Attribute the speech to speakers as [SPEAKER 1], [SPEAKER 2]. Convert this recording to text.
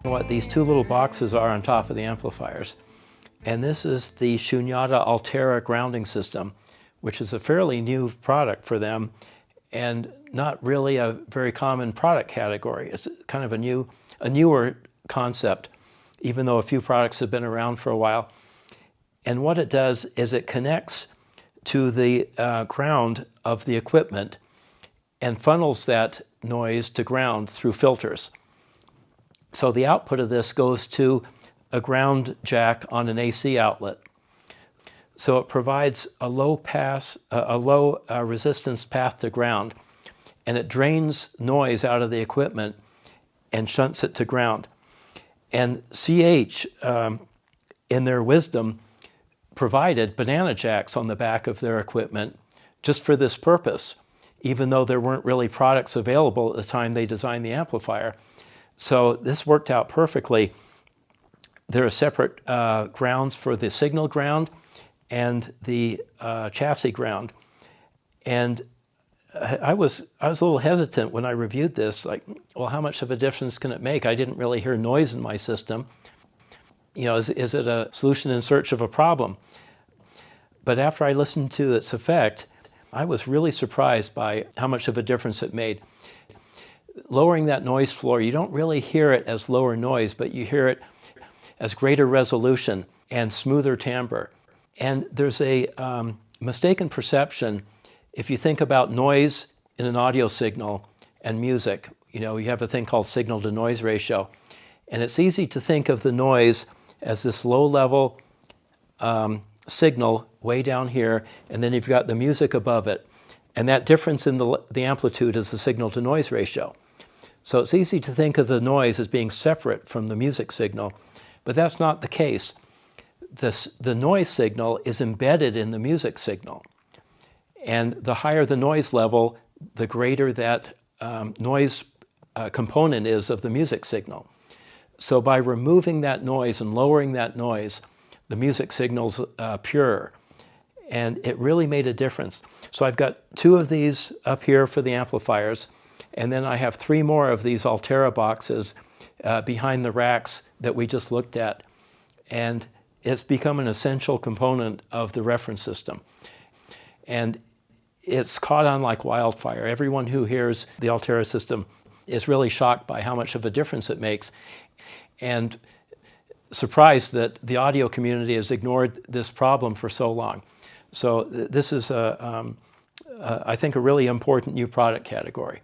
[SPEAKER 1] What these two little boxes are on top of the amplifiers. And this is the Shunyata Altaira grounding system, which is a fairly new product for them and not really a very common product category. It's kind of a newer concept, even though a few products have been around for a while. And what it does is it connects to the ground of the equipment and funnels that noise to ground through filters. So the output of this goes to a ground jack on an AC outlet. So it provides a low resistance path to ground, and it drains noise out of the equipment and shunts it to ground. And CH, in their wisdom, provided banana jacks on the back of their equipment just for this purpose, even though there weren't really products available at the time they designed the amplifier. So this worked out perfectly. There are separate grounds for the signal ground and the chassis ground. And I was a little hesitant when I reviewed this, like, well, how much of a difference can it make? I didn't really hear noise in my system. You know, is it a solution in search of a problem? But after I listened to its effect, I was really surprised by how much of a difference it made. Lowering that noise floor, you don't really hear it as lower noise, but you hear it as greater resolution and smoother timbre. And there's a mistaken perception if you think about noise in an audio signal and music. You know, you have a thing called signal to noise ratio. And it's easy to think of the noise as this low-level signal way down here, and then you've got the music above it. And that difference in the amplitude is the signal to noise ratio. So it's easy to think of the noise as being separate from the music signal, but that's not the case. The noise signal is embedded in the music signal. And the higher the noise level, the greater that noise component is of the music signal. So by removing that noise and lowering that noise, the music signal's purer. And it really made a difference. So I've got 2 of these up here for the amplifiers, and then I have 3 more of these Altaira boxes behind the racks that we just looked at. And it's become an essential component of the reference system. And it's caught on like wildfire. Everyone who hears the Altaira system is really shocked by how much of a difference it makes, and surprised that the audio community has ignored this problem for so long. So this is, I think, a really important new product category.